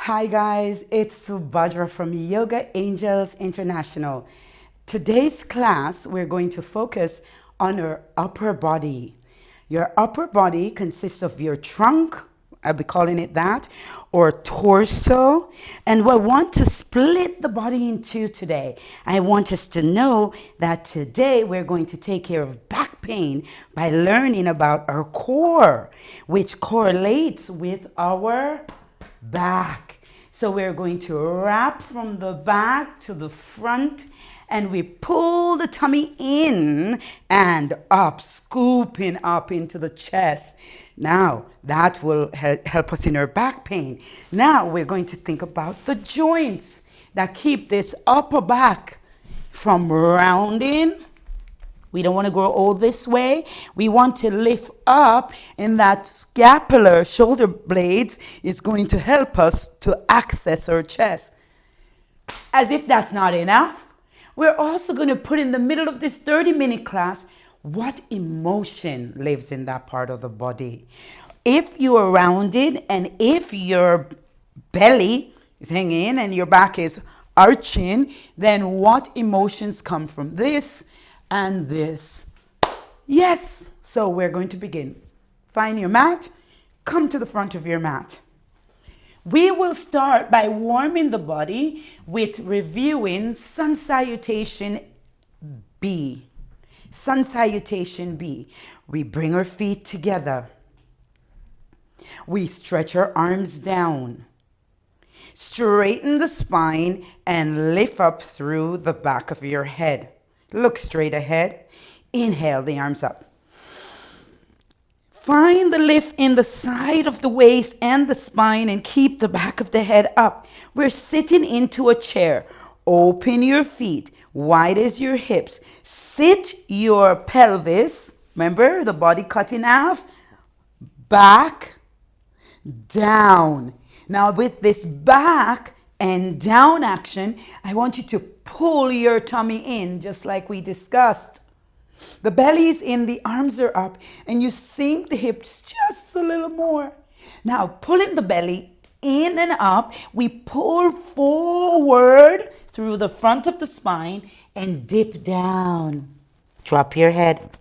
Hi guys, it's Subhadra from Yoga Angels International. Today's class, we're going to focus on your upper body. Your upper body consists of your trunk, I'll be calling it that, or torso. And we want to split the body in two today. I want us to know that today we're going to take care of back pain by learning about our core, which correlates with our back. So we're going to wrap from the back to the front and we pull the tummy in and up, scooping up into the chest. Now that will help us in our back pain. Now we're going to think about the joints that keep this upper back from rounding. We don't want to grow old this way. We want to lift up, and that scapular shoulder blades is going to help us to access our chest. As if that's not enough, we're also going to put in the middle of this 30-minute class what emotion lives in that part of the body. If you are rounded and if your belly is hanging and your back is arching, then what emotions come from this and this? Yes. So we're going to begin. Find your mat. Come to the front of your mat. We will start by warming the body with reviewing Sun Salutation B. Sun Salutation B. We bring our feet together. We stretch our arms down. Straighten the spine and lift up through the back of your head. Look straight ahead. Inhale the arms up. Find the lift in the side of the waist and the spine and keep the back of the head up. We're sitting into a chair. Open your feet, wide as your hips. Sit your pelvis, remember the body cut in half, back, down. Now with this back and down action, I want you to pull your tummy in just like we discussed. The belly is in, the arms are up, and you sink the hips just a little more. Now pulling the belly in and up, we pull forward through the front of the spine and dip down. Drop your head.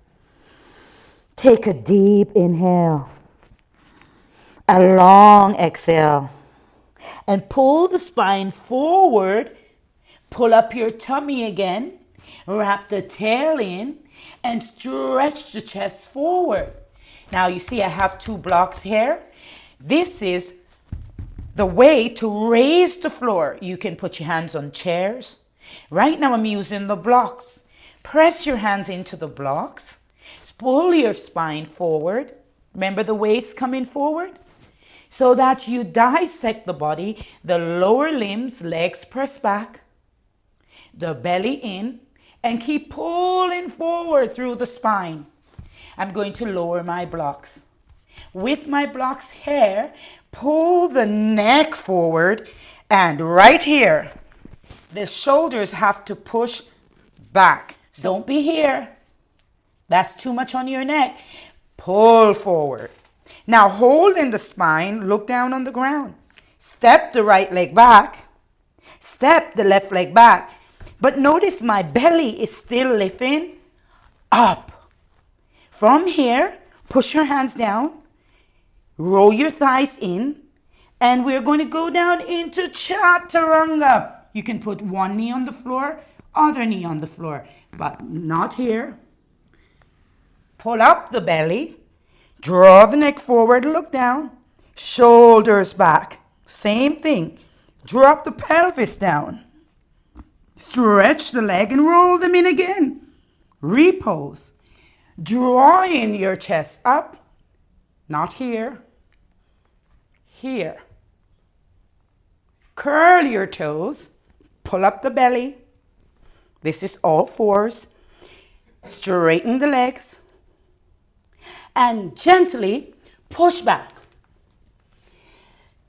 Take a deep inhale. A long exhale. And pull the spine forward. Pull up your tummy again. Wrap the tail in and stretch the chest forward. Now you see I have two blocks here. This is the way to raise the floor. You can put your hands on chairs. Right now I'm using the blocks. Press your hands into the blocks. Pull your spine forward. Remember the waist coming forward? So that you dissect the body. The lower limbs, legs press back. The belly in. And keep pulling forward through the spine. I'm going to lower my blocks. With my blocks here, pull the neck forward, and right here, the shoulders have to push back. Don't be here. That's too much on your neck. Pull forward. Now hold in the spine, look down on the ground. Step the right leg back. Step the left leg back. But notice my belly is still lifting up. From here, push your hands down, roll your thighs in, and we're going to go down into chaturanga. You can put one knee on the floor, other knee on the floor, but not here. Pull up the belly, draw the neck forward, look down, shoulders back. Same thing. Drop the pelvis down. Stretch the leg and roll them in again. Repose. Drawing your chest up. Not here. Here. Curl your toes. Pull up the belly. This is all fours. Straighten the legs. And gently push back.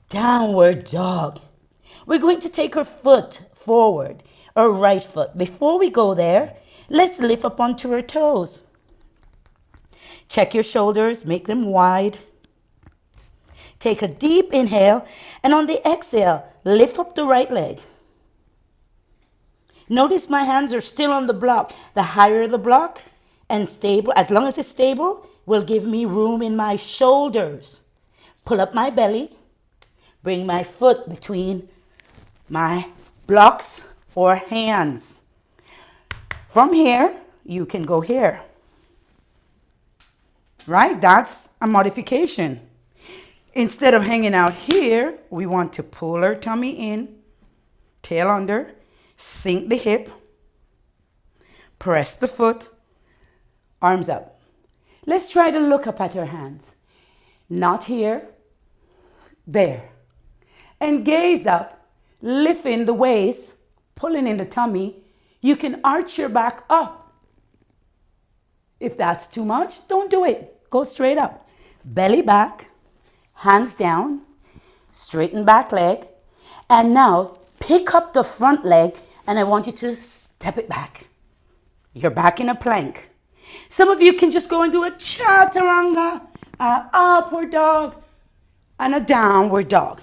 Downward dog. We're going to take our foot forward. Our right foot. Before we go there, let's lift up onto our toes. Check your shoulders, make them wide. Take a deep inhale, and on the exhale, lift up the right leg. Notice my hands are still on the block. The higher the block and stable, as long as it's stable, will give me room in my shoulders. Pull up my belly, bring my foot between my blocks or hands. From here, you can go here. Right? That's a modification. Instead of hanging out here, we want to pull our tummy in, tail under, sink the hip, press the foot, arms up. Let's try to look up at your hands. Not here, there. And gaze up, lifting the waist, pulling in the tummy. You can arch your back up. If that's too much, don't do it. Go straight up. Belly back, hands down, straighten back leg. And now pick up the front leg and I want you to step it back. You're back in a plank. Some of you can just go and do a chaturanga, an upward dog, and a downward dog.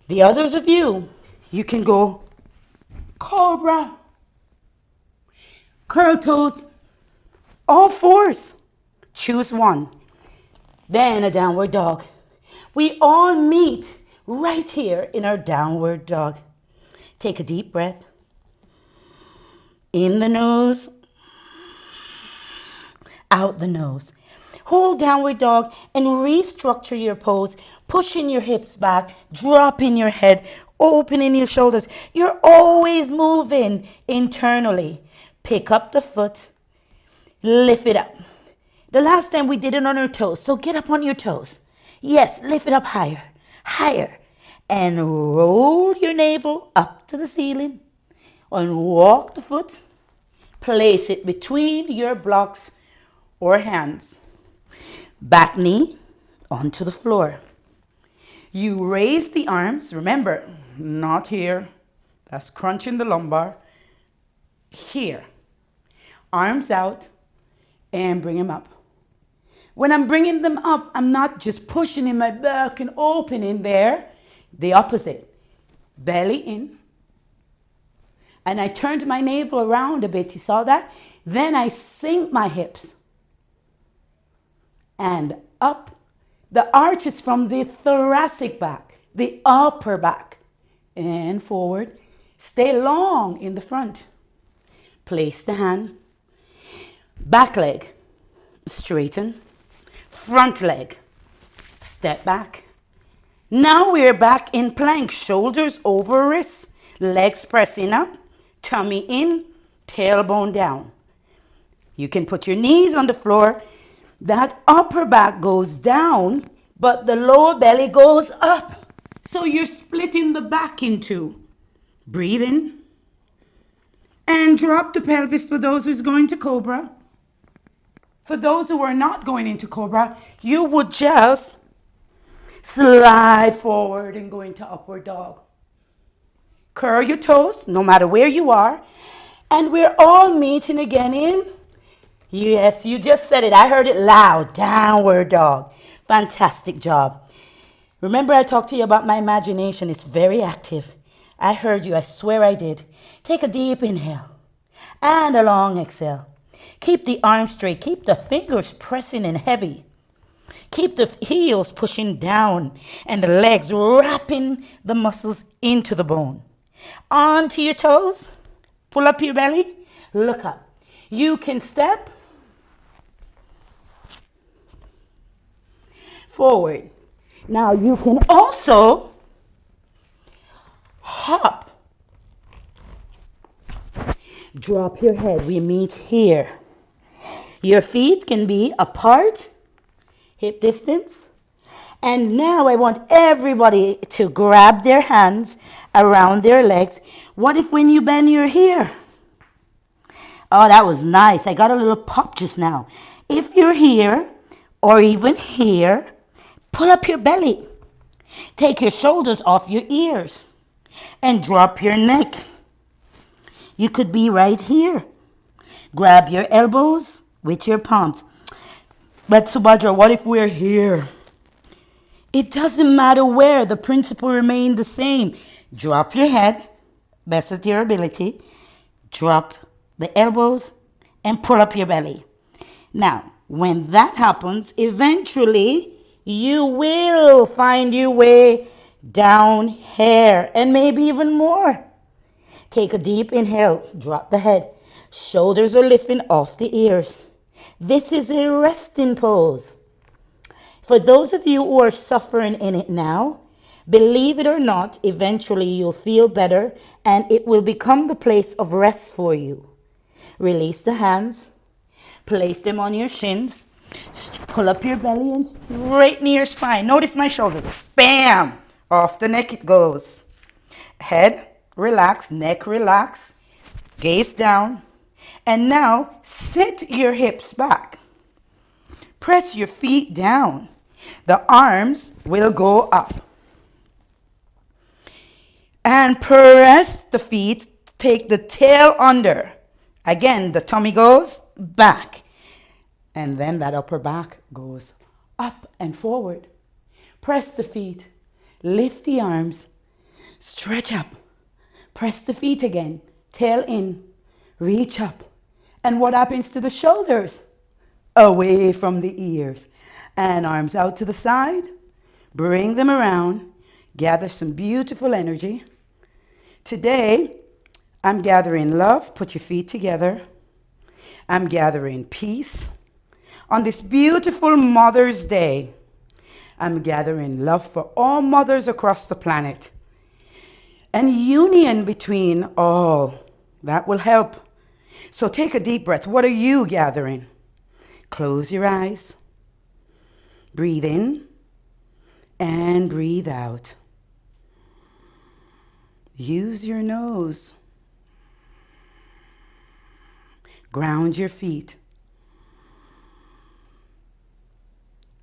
The others of you, you can go cobra, curl toes, all fours. Choose one. Then a downward dog. We all meet right here in our downward dog. Take a deep breath. In the nose, out the nose. Hold downward dog and restructure your pose. Pushing your hips back, dropping your head, opening your shoulders. You're always moving internally. Pick up the foot, lift it up. The last time we did it on our toes, so get up on your toes. Yes, lift it up higher, higher. And roll your navel up to the ceiling. And walk the foot. Place it between your blocks or hands. Back knee onto the floor. You raise the arms. Remember, not here. That's crunching the lumbar. Here. Arms out and bring them up. When I'm bringing them up, I'm not just pushing in my back and opening there. The opposite. Belly in. And I turned my navel around a bit. You saw that? Then I sink my hips. And up. The arch is from the thoracic back, the upper back. And forward. Stay long in the front. Place the hand. Back leg. Straighten. Front leg. Step back. Now we're back in plank. Shoulders over wrists. Legs pressing up. Tummy in. Tailbone down. You can put your knees on the floor. That upper back goes down, but the lower belly goes up. So you're splitting the back in two. Breathe in. And drop the pelvis for those who's going to cobra. For those who are not going into cobra, you would just slide forward and go into upward dog. Curl your toes, no matter where you are. And we're all meeting again in, yes, you just said it. I heard it loud. Downward dog. Fantastic job. Remember I talked to you about my imagination. It's very active. I heard you. I swear I did. Take a deep inhale and a long exhale. Keep the arms straight. Keep the fingers pressing in heavy. Keep the heels pushing down and the legs wrapping the muscles into the bone. Onto your toes. Pull up your belly. Look up. You can step forward. Now you can also hop. Drop your head. We meet here. Your feet can be apart, hip distance. And now I want everybody to grab their hands around their legs. What if when you bend your here? Oh, that was nice. I got a little pop just now. If you're here or even here, pull up your belly. Take your shoulders off your ears and drop your neck. You could be right here. Grab your elbows with your palms. But Subhadra, what if we're here? It doesn't matter where, the principle remains the same. Drop your head, best of your ability. Drop the elbows and pull up your belly. Now, when that happens, eventually you will find your way down here and maybe even more. Take a deep inhale, drop the head. Shoulders are lifting off the ears. This is a resting pose. For those of you who are suffering in it now, believe it or not, eventually you'll feel better and it will become the place of rest for you. Release the hands, place them on your shins, pull up your belly and straighten your spine. Notice my shoulders. Bam! Off the neck it goes. Head, relax, neck, relax, gaze down. And now sit your hips back. Press your feet down. The arms will go up. And press the feet, take the tail under. Again, the tummy goes back. And then that upper back goes up and forward. Press the feet, lift the arms, stretch up. Press the feet again, tail in, reach up. And what happens to the shoulders? Away from the ears. And arms out to the side. Bring them around. Gather some beautiful energy. Today, I'm gathering love. Put your feet together. I'm gathering peace. On this beautiful Mother's Day, I'm gathering love for all mothers across the planet. And union between all. That will help. So take a deep breath. What are you gathering? Close your eyes. Breathe in and breathe out. Use your nose. Ground your feet.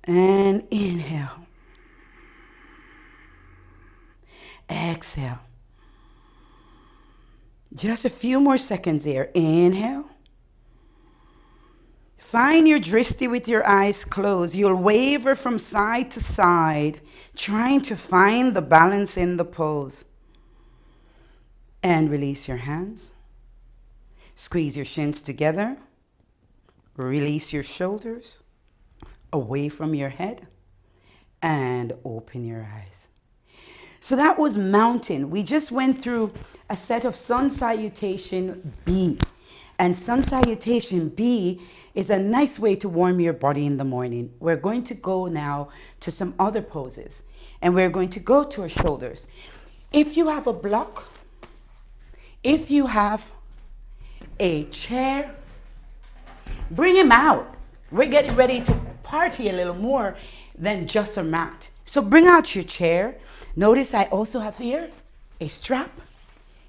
And inhale. Exhale. Just a few more seconds there. Inhale. Find your drishti with your eyes closed. You'll waver from side to side, trying to find the balance in the pose. And release your hands. Squeeze your shins together. Release your shoulders away from your head. And open your eyes. So that was mountain. We just went through a set of sun salutation B. And sun salutation B is a nice way to warm your body in the morning. We're going to go now to some other poses. And we're going to go to our shoulders. If you have a block, if you have a chair, bring him out. We're getting ready to party a little more than just a mat. So bring out your chair. Notice I also have here a strap.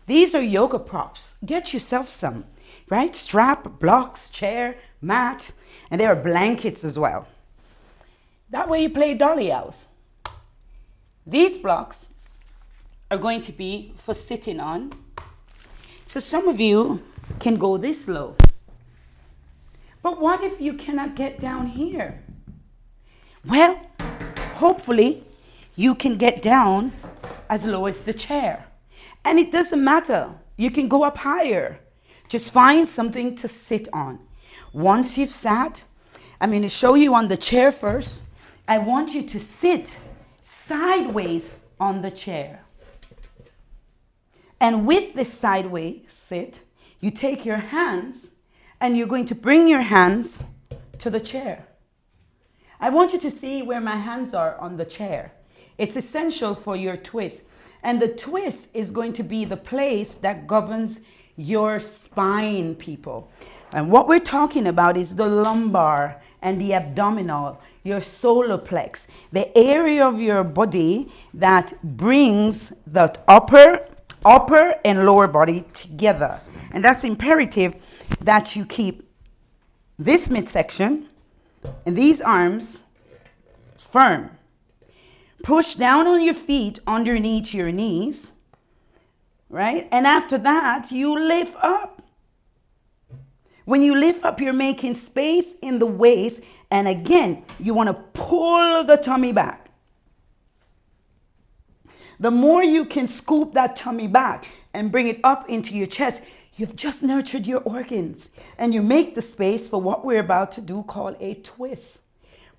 These are yoga props. Get yourself some, right? Strap, blocks, chair, mat, and there are blankets as well. That way you play dolly house. These blocks are going to be for sitting on. So some of you can go this low. But what if you cannot get down here? Well, hopefully you can get down as low as the chair. And it doesn't matter. You can go up higher. Just find something to sit on. Once you've sat, I'm going to show you on the chair first. I want you to sit sideways on the chair. And with this sideways sit, you take your hands and you're going to bring your hands to the chair. I want you to see where my hands are on the chair. It's essential for your twist. And the twist is going to be the place that governs your spine, people. And what we're talking about is the lumbar and the abdominal, your solar plex, the area of your body that brings the upper and lower body together. And that's imperative that you keep this midsection and these arms firm. Push down on your feet underneath your knees, right? And after that, you lift up. When you lift up, you're making space in the waist. And again, you want to pull the tummy back. The more you can scoop that tummy back and bring it up into your chest, you've just nurtured your organs. And you make the space for what we're about to do called a twist.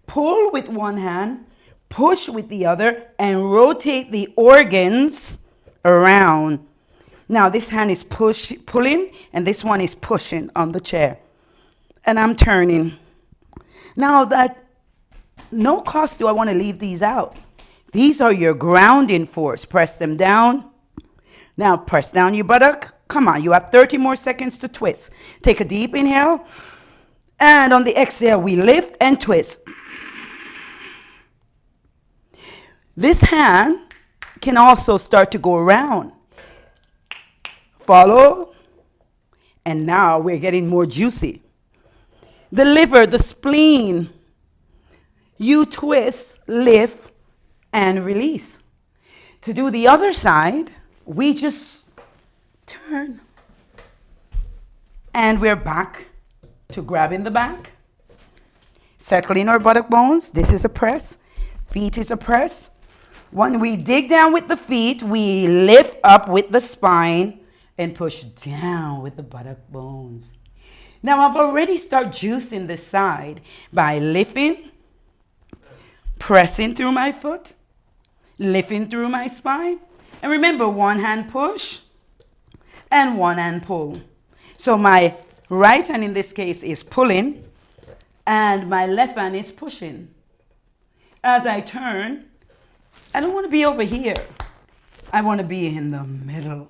Pull with one hand, push with the other, and rotate the organs around. Now this hand is pulling, and this one is pushing on the chair. And I'm turning. Now that no cost do I want to leave these out. These are your grounding force. Press them down. Now press down your buttock. Come on, you have 30 more seconds to twist. Take a deep inhale. And on the exhale, we lift and twist. This hand can also start to go around. Follow. And now we're getting more juicy. The liver, the spleen. You twist, lift, and release. To do the other side, we just turn. And we're back to grabbing the back. Circling our buttock bones. This is a press. Feet is a press. When we dig down with the feet, we lift up with the spine and push down with the buttock bones. Now I've already started juicing this side by lifting, pressing through my foot, lifting through my spine. And remember, one hand push and one hand pull. So my right hand in this case is pulling and my left hand is pushing. As I turn, I don't want to be over here. I want to be in the middle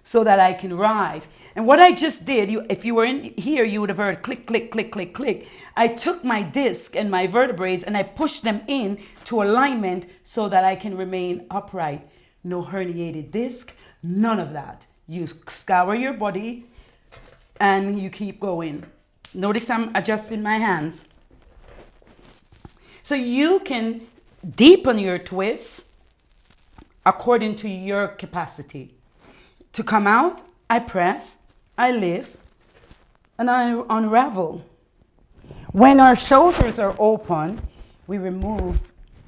so that I can rise. And what I just did, if you were in here, you would have heard click, click, click, click, click. I took my disc and my vertebrae and I pushed them in to alignment so that I can remain upright. No herniated disc, none of that. You scour your body and you keep going. Notice I'm adjusting my hands. So you can deepen your twist according to your capacity. To come out, I press, I lift, and I unravel. When our shoulders are open, we remove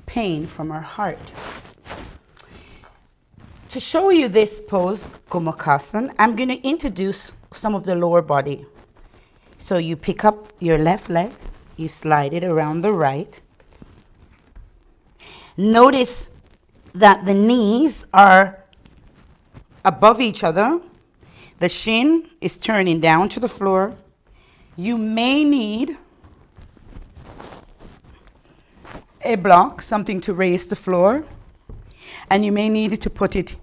pain from our heart. To show you this pose, Gomukhasana, I'm going to introduce some of the lower body. So you pick up your left leg, you slide it around the right. Notice that the knees are above each other. The shin is turning down to the floor. You may need a block, something to raise the floor, and you may need to put it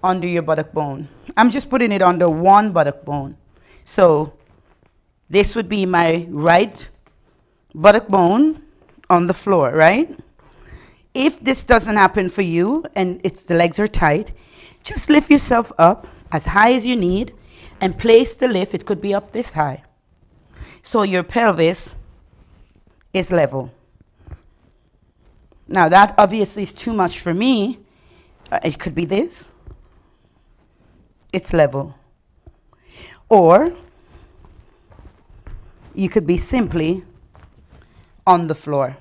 under your buttock bone. I'm just putting it under one buttock bone. So this would be my right buttock bone on the floor, right? If this doesn't happen for you and the legs are tight, just lift yourself up as high as you need and place the lift. It could be up this high. So your pelvis is level. Now that obviously is too much for me. It could be this. It's level. Or you could be simply on the floor.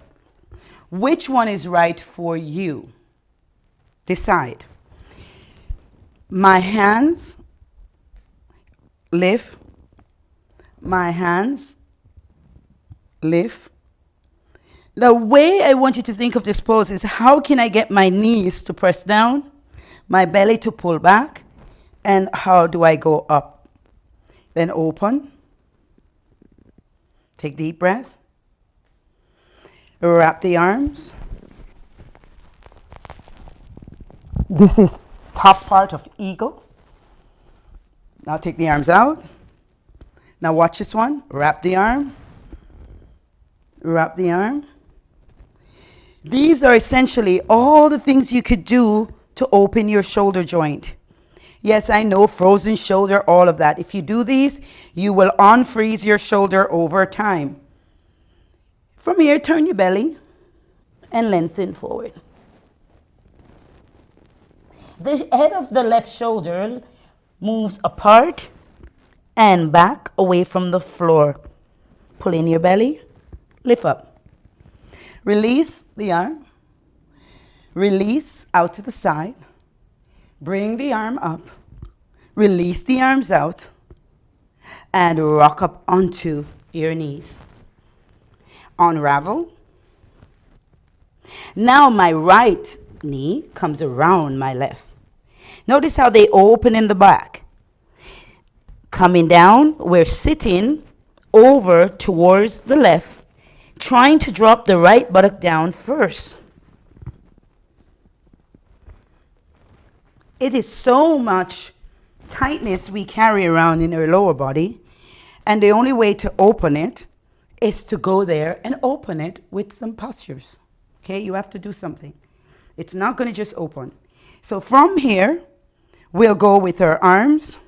Which one is right for you? Decide. My hands lift. My hands lift. The way I want you to think of this pose is, how can I get my knees to press down, my belly to pull back, and how do I go up? Then open. Take deep breath. Wrap the arms. This is top part of eagle. Now take the arms out. Now watch this one. Wrap the arm. Wrap the arm. These are essentially all the things you could do to open your shoulder joint. Yes, I know, frozen shoulder, all of that. If you do these, you will unfreeze your shoulder over time. From here, turn your belly and lengthen forward. The head of the left shoulder moves apart and back away from the floor. Pull in your belly, lift up. Release the arm. Release out to the side. Bring the arm up. Release the arms out. And rock up onto your knees. Unravel. Now my right knee comes around my left. Notice how they open in the back. Coming down, we're sitting over towards the left, trying to drop the right buttock down first. It is so much tightness we carry around in our lower body, and the only way to open it is to go there and open it with some postures. Okay, you have to do something. It's not going to just open. So from here, we'll go with our arms,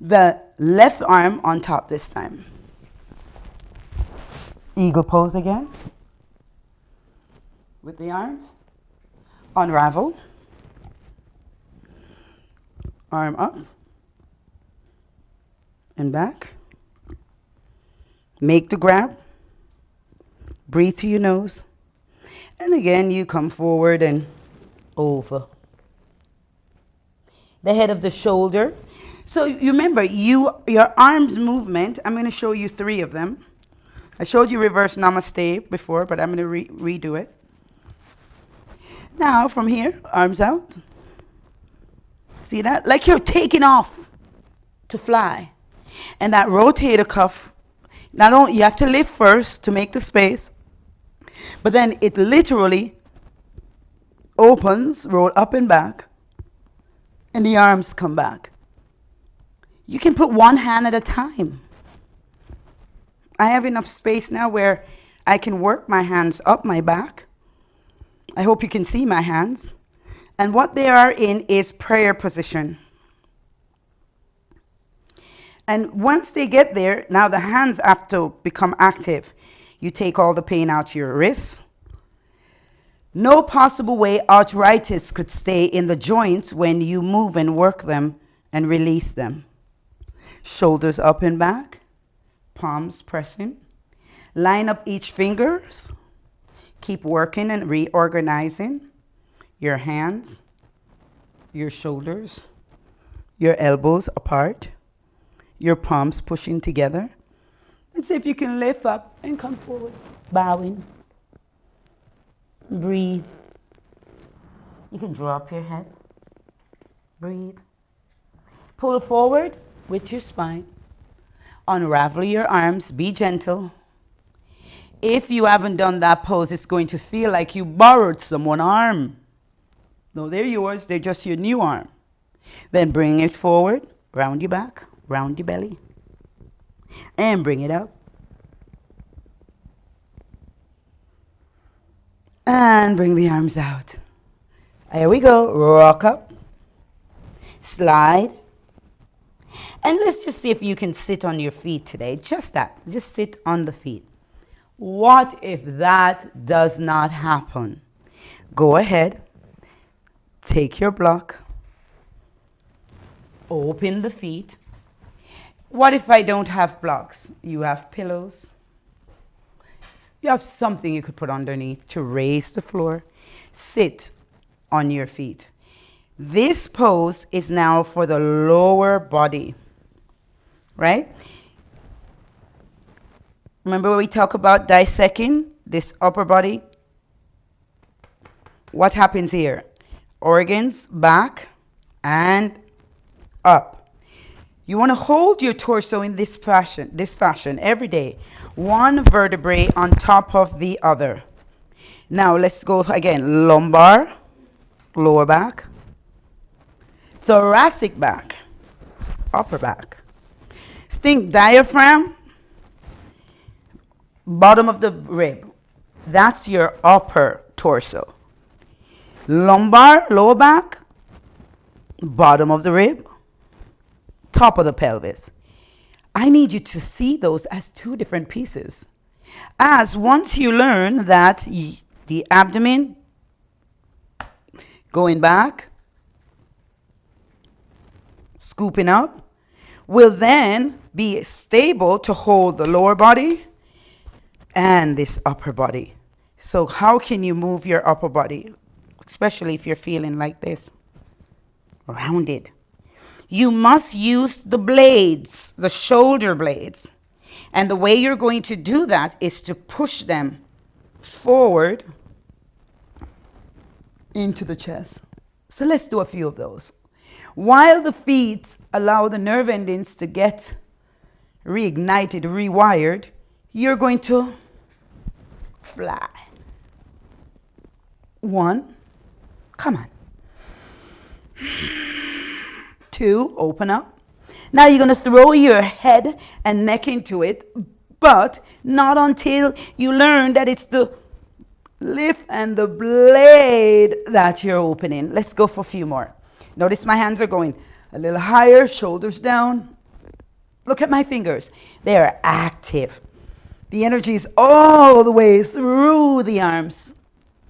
the left arm on top this time. Eagle pose again. With the arms. Unravel. Arm up. And back. Make the grab. Breathe through your nose. And again, you come forward and over. The head of the shoulder. So you remember, your arms movement, I'm going to show you 3 of them. I showed you reverse namaste before, but I'm going to redo it. Now, from here, arms out. See that? Like you're taking off to fly. And that rotator cuff, not only you have to lift first to make the space, but then it literally opens, roll up and back, and the arms come back. You can put one hand at a time. I have enough space now where I can work my hands up my back. I hope you can see my hands. And what they are in is prayer position. And once they get there, now the hands have to become active. You take all the pain out your wrists. No possible way arthritis could stay in the joints when you move and work them and release them. Shoulders up and back, palms pressing. Line up each fingers. Keep working and reorganizing your hands, your shoulders, your elbows apart, your palms pushing together. And see if you can lift up and come forward, bowing. Breathe. You can drop your head. Breathe. Pull forward with your spine. Unravel your arms. Be gentle. If you haven't done that pose, it's going to feel like you borrowed someone's arm. No, they're yours. They're just your new arm. Then bring it forward. Round your back. Round your belly. And bring it up. And bring the arms out. Here we go. Rock up. Slide. And let's just see if you can sit on your feet today. Just that. Just sit on the feet. What if that does not happen? Go ahead. Take your block. Open the feet. What if I don't have blocks? You have pillows. You have something you could put underneath to raise the floor. Sit on your feet. This pose is now for the lower body, right? Remember when we talk about dissecting this upper body? What happens here? Organs back and up. You want to hold your torso in this fashion every day. One vertebrae on top of the other. Now let's go again. Lumbar, lower back, thoracic back, upper back. Think diaphragm, bottom of the rib. That's your upper torso. Lumbar, lower back, bottom of the rib, top of the pelvis. I need you to see those as 2 different pieces. As once you learn that the abdomen going back, scooping up, will then be stable to hold the lower body and this upper body. So how can you move your upper body, especially if you're feeling like this? Rounded. You must use the blades, the shoulder blades. And the way you're going to do that is to push them forward into the chest. So let's do a few of those. While the feet allow the nerve endings to get reignited, rewired, you're going to fly. 1, come on. 2, open up. Now you're going to throw your head and neck into it, but not until you learn that it's the lift and the blade that you're opening. Let's go for a few more. Notice my hands are going a little higher, shoulders down. Look at my fingers. They are active. The energy is all the way through the arms.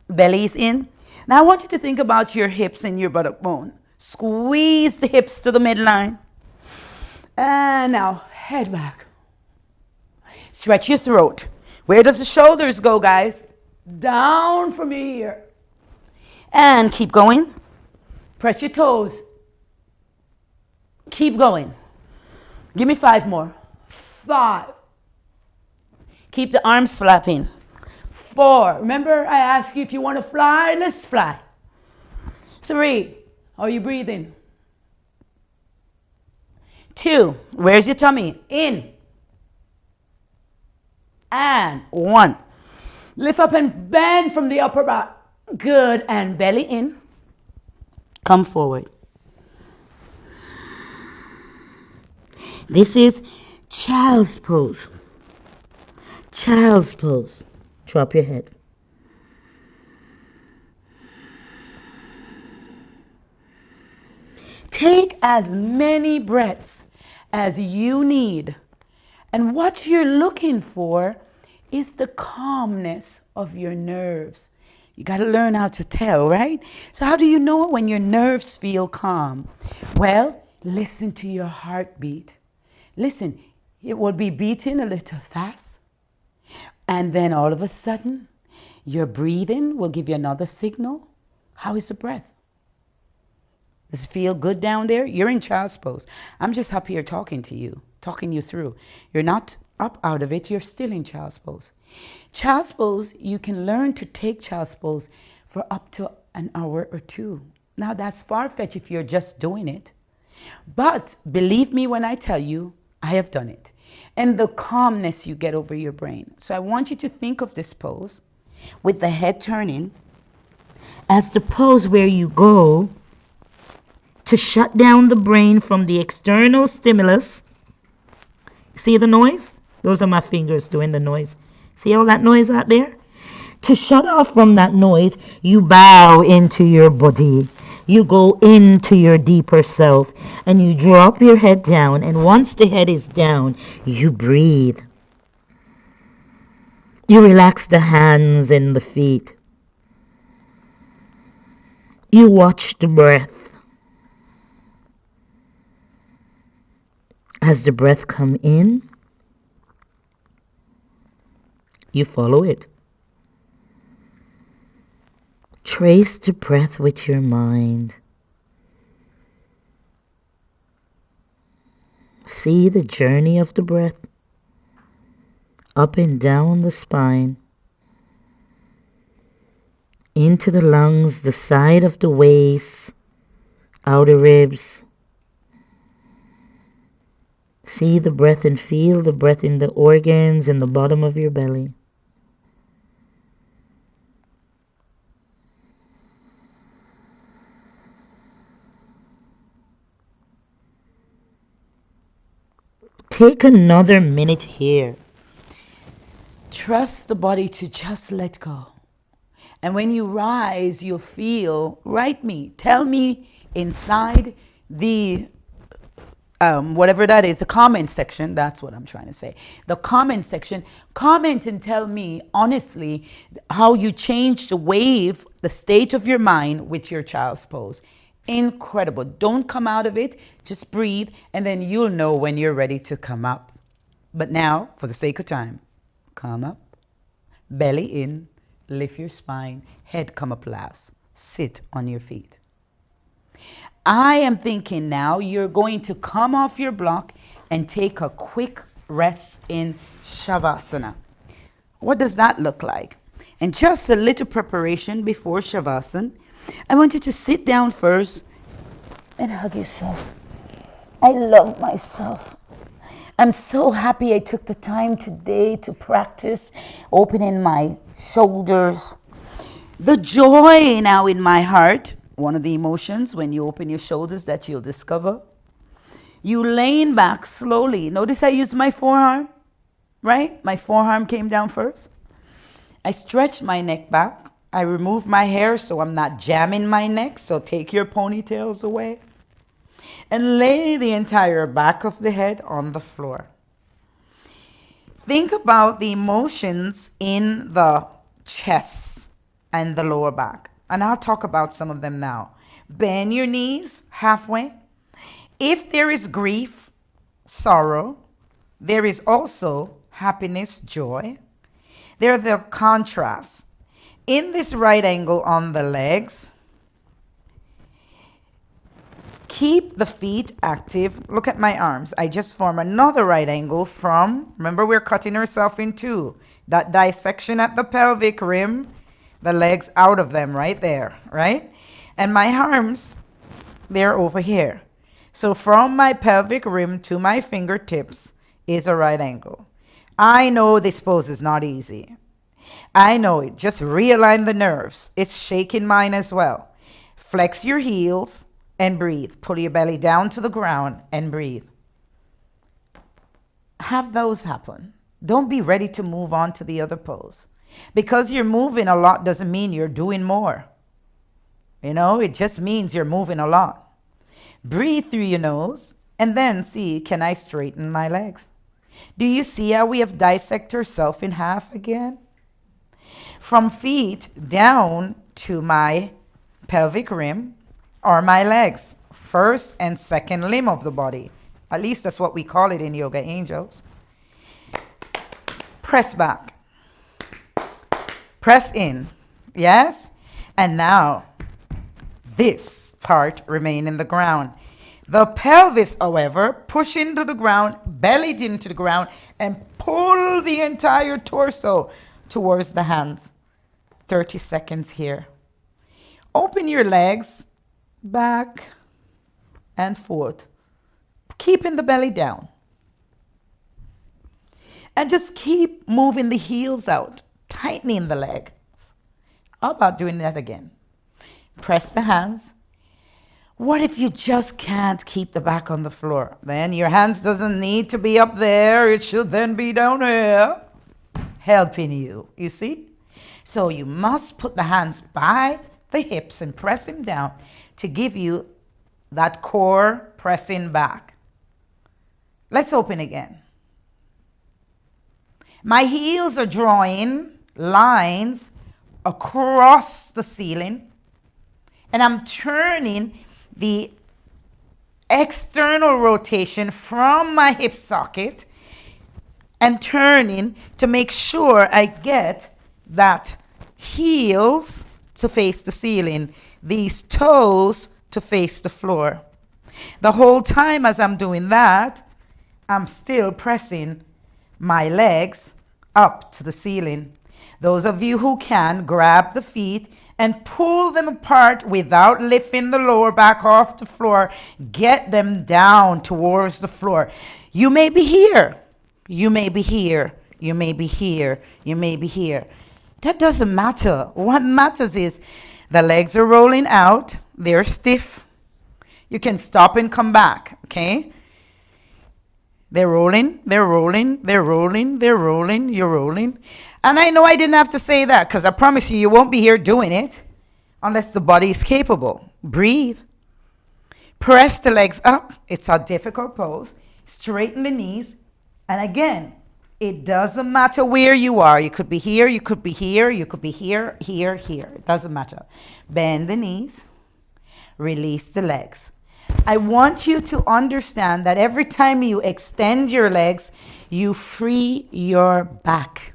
Belly's in. Now I want you to think about your hips and your buttock bone. Squeeze the hips to the midline. And now head back. Stretch your throat. Where does the shoulders go, guys? Down from here. And keep going. Press your toes. Keep going. Give me 5 more. 5. Keep the arms flapping. 4. Remember I asked you if you want to fly? Let's fly. 3. Are you breathing? 2. Where's your tummy? In. And 1. Lift up and bend from the upper back. Good. And belly in. Come forward. This is child's pose. Child's pose. Drop your head. Take as many breaths as you need. And what you're looking for is the calmness of your nerves. You got to learn how to tell, right? So how do you know when your nerves feel calm? Well, listen to your heartbeat. Listen, it will be beating a little fast. And then all of a sudden, your breathing will give you another signal. How is the breath? Does it feel good down there? You're in child's pose. I'm just up here talking to you, talking you through. You're not up out of it. You're still in child's pose. Child's pose, you can learn to take child's pose for up to an hour or 2. Now, that's far-fetched if you're just doing it. But believe me when I tell you, I have done it. And the calmness you get over your brain. So I want you to think of this pose with the head turning as the pose where you go to shut down the brain from the external stimulus. See the noise? Those are my fingers doing the noise. See all that noise out there? To shut off from that noise, you bow into your body. You go into your deeper self and you drop your head down. And once the head is down, you breathe. You relax the hands and the feet. You watch the breath. As the breath come in, you follow it. Trace the breath with your mind. See the journey of the breath up and down the spine, into the lungs, the side of the waist, outer ribs. See the breath and feel the breath in the organs in the bottom of your belly. Take another minute here. Trust the body to just let go. And when you rise, you'll feel, write me, tell me inside the whatever that is, the comment section, that's what I'm trying to say. The comment section, comment and tell me honestly how you changed the wave, the state of your mind with your child's pose. Incredible. Don't come out of it, just breathe, and then you'll know when you're ready to come up. But now, for the sake of time, come up, belly in, lift your spine, head come up last. Sit on your feet. I am thinking now you're going to come off your block and take a quick rest in Shavasana. What does that look like? And just a little preparation before Shavasana. I want you to sit down first and hug yourself. I love myself. I'm so happy I took the time today to practice opening my shoulders. The joy now in my heart, one of the emotions when you open your shoulders that you'll discover. You laying back slowly. Notice I used my forearm, right? My forearm came down first. I stretched my neck back. I removed my hair so I'm not jamming my neck, so take your ponytails away. And lay the entire back of the head on the floor. Think about the emotions in the chest and the lower back. And I'll talk about some of them now. Bend your knees halfway. If there is grief, sorrow, there is also happiness, joy. There are the contrasts. In this right angle on the legs, keep the feet active. Look at my arms. I just form another right angle from, remember we're cutting ourselves in two. That dissection at the pelvic rim, the legs out of them right there, right? And my arms, they're over here. So from my pelvic rim to my fingertips is a right angle. I know this pose is not easy. I know it. Just realign the nerves. It's shaking mine as well. Flex your heels and breathe. Pull your belly down to the ground and breathe. Have those happen. Don't be ready to move on to the other pose. Because you're moving a lot doesn't mean you're doing more. You know, it just means you're moving a lot. Breathe through your nose and then see, can I straighten my legs? Do you see how we have dissected ourselves in half again? From feet down to my pelvic rim are my legs, first and second limb of the body. At least that's what we call it in Yoga Angels. Press back. Press in. Yes? And now, this part remain in the ground. The pelvis, however, push into the ground, bellied into the ground, and pull the entire torso towards the hands. 30 seconds here. Open your legs back and forth, keeping the belly down. And just keep moving the heels out, tightening the legs. How about doing that again? Press the hands. What if you just can't keep the back on the floor? Then your hands doesn't need to be up there. It should then be down here, helping you, you see? So you must put the hands by the hips and press them down to give you that core pressing back. Let's open again. My heels are drawing lines across the ceiling, and I'm turning the external rotation from my hip socket and turning to make sure I get that heels to face the ceiling, these toes to face the floor. The whole time as I'm doing that, I'm still pressing my legs up to the ceiling. Those of you who can, grab the feet and pull them apart without lifting the lower back off the floor. Get them down towards the floor. You may be here. You may be here. You may be here. You may be here. That doesn't matter. What matters is the legs are rolling out. They're stiff. You can stop and come back, okay? They're rolling, they're rolling, they're rolling, they're rolling, you're rolling. And I know I didn't have to say that because I promise you, you won't be here doing it unless the body is capable. Breathe. Press the legs up. It's a difficult pose. Straighten the knees. And again, it doesn't matter where you are. You could be here, you could be here, you could be here, here, here. It doesn't matter. Bend the knees. Release the legs. I want you to understand that every time you extend your legs, you free your back.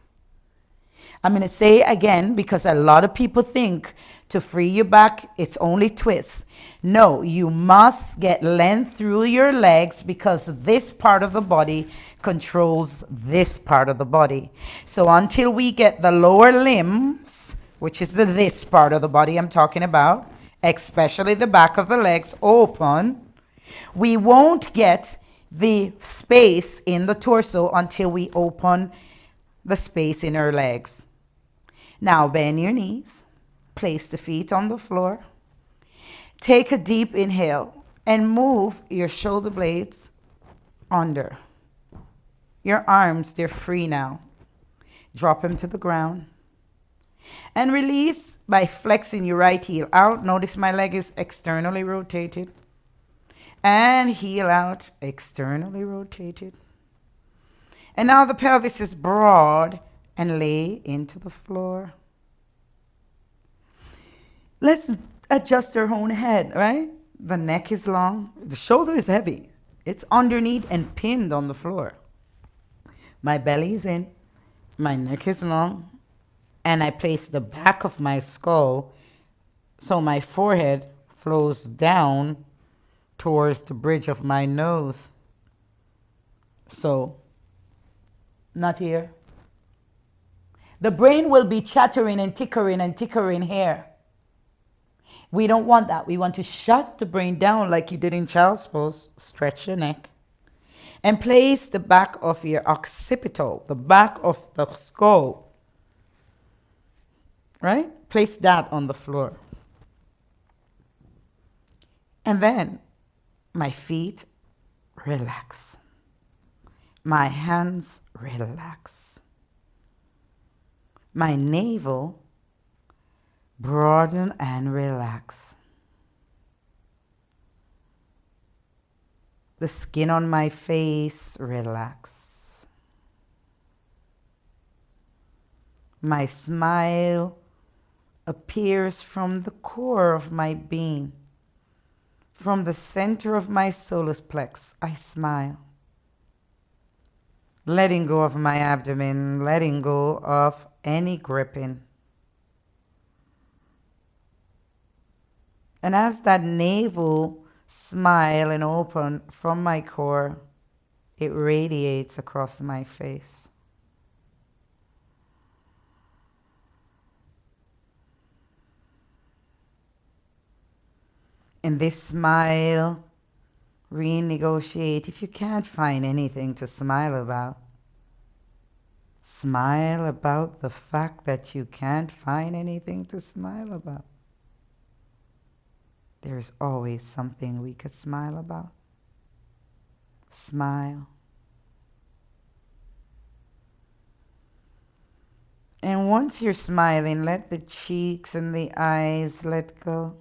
I'm going to say it again because a lot of people think to free your back, it's only twists. No, you must get length through your legs because this part of the body controls this part of the body. So until we get the lower limbs, which is this part of the body I'm talking about, especially the back of the legs open, we won't get the space in the torso until we open the space in our legs. Now bend your knees, place the feet on the floor, take a deep inhale and move your shoulder blades under. Your arms, they're free now. Drop them to the ground and release by flexing your right heel out. Notice my leg is externally rotated. And heel out, externally rotated. And now the pelvis is broad and lay into the floor. Let's adjust our own head, right? The neck is long, the shoulder is heavy. It's underneath and pinned on the floor. My belly is in, my neck is long, and I place the back of my skull so my forehead flows down towards the bridge of my nose. So, not here. The brain will be chattering and tickering here. We don't want that. We want to shut the brain down like you did in child's pose. Stretch your neck. And place the back of your occipital, the back of the skull, right? Place that on the floor. And then my feet relax. My hands relax. My navel broaden and relax. The skin on my face relax. My smile appears from the core of my being. From the center of my solar plex, I smile. Letting go of my abdomen, letting go of any gripping. And as that navel smile and open from my core, it radiates across my face. In this smile, renegotiate. If you can't find anything to smile about the fact that you can't find anything to smile about. There's always something we could smile about. Smile. And once you're smiling, let the cheeks and the eyes let go.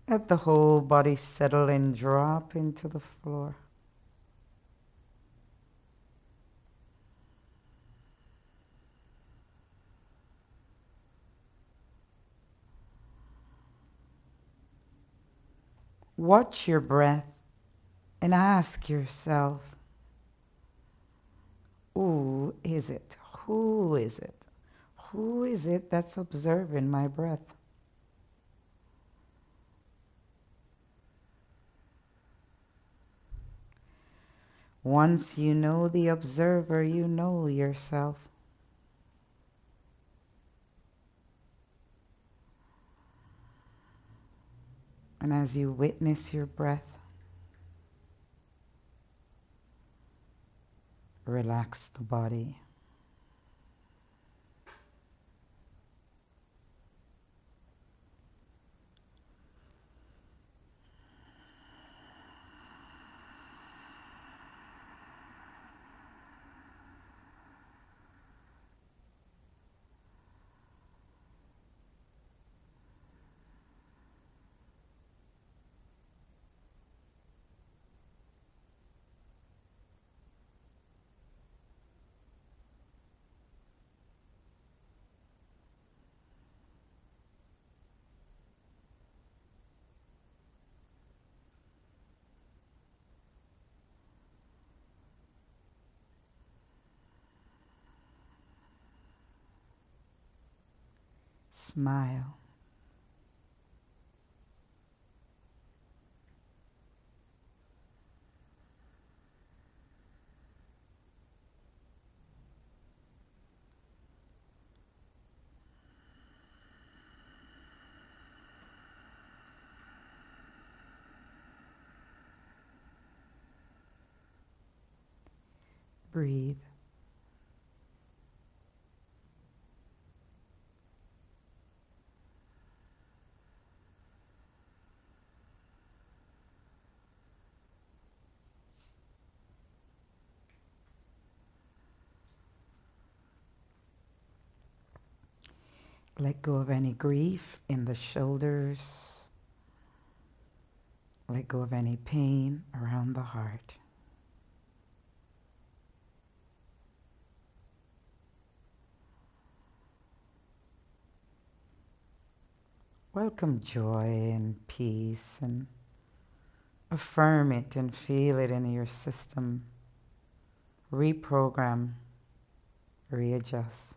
Let the whole body settle and drop into the floor. Watch your breath and ask yourself, who is it? Who is it? Who is it that's observing my breath? Once you know the observer, you know yourself. And as you witness your breath, relax the body. Smile. Breathe. Let go of any grief in the shoulders. Let go of any pain around the heart. Welcome joy and peace and affirm it and feel it in your system. Reprogram, readjust.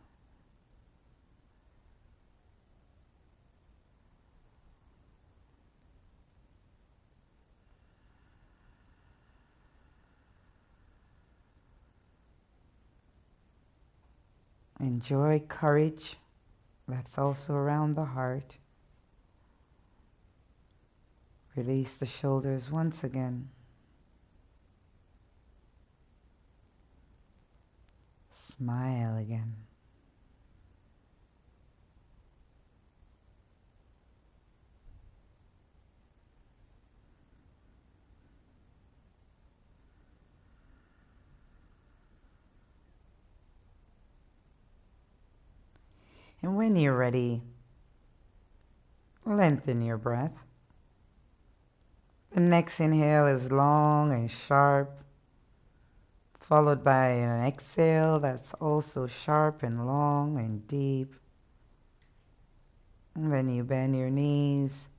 Enjoy courage that's also around the heart. Release the shoulders once again. Smile again. And when you're ready, lengthen your breath. The next inhale is long and sharp, followed by an exhale that's also sharp and long and deep. And then you bend your knees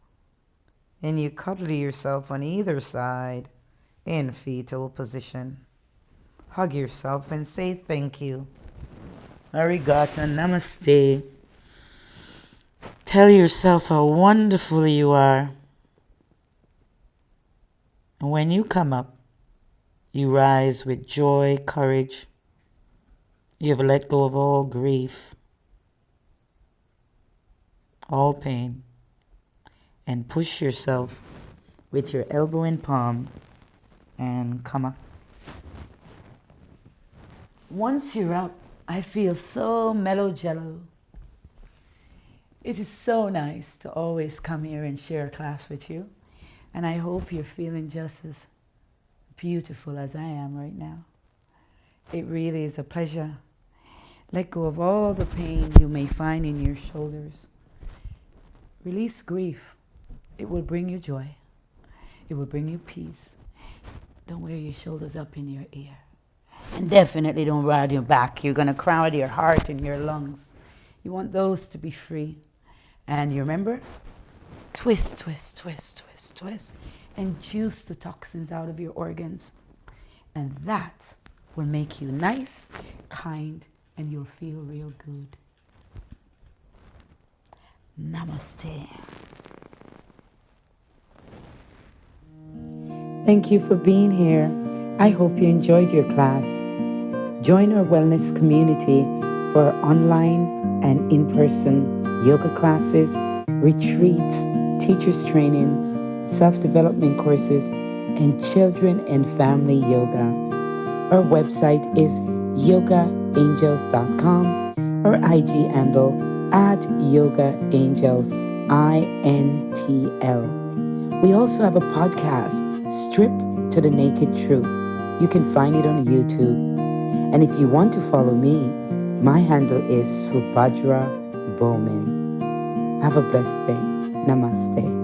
and you cuddle yourself on either side in fetal position. Hug yourself and say thank you. Arigato, namaste. Tell yourself how wonderful you are. And when you come up, you rise with joy, courage. You have let go of all grief, all pain, and push yourself with your elbow in palm and come up. Once you're up, I feel so mellow jello. It is so nice to always come here and share a class with you. And I hope you're feeling just as beautiful as I am right now. It really is a pleasure. Let go of all the pain you may find in your shoulders. Release grief. It will bring you joy. It will bring you peace. Don't wear your shoulders up in your ear. And definitely don't ride your back. You're going to crowd your heart and your lungs. You want those to be free. And you remember? Twist, twist, twist, twist, twist. And juice the toxins out of your organs. And that will make you nice, kind, and you'll feel real good. Namaste. Thank you for being here. I hope you enjoyed your class. Join our wellness community for online and in-person yoga classes, retreats, teachers trainings, self-development courses, and children and family yoga. Our website is yogaangels.com or IG handle @yogaangelsintl. We also have a podcast, Strip to the Naked Truth. You can find it on YouTube. And if you want to follow me, my handle is Subhadra Bowman. Have a blessed day. Namaste.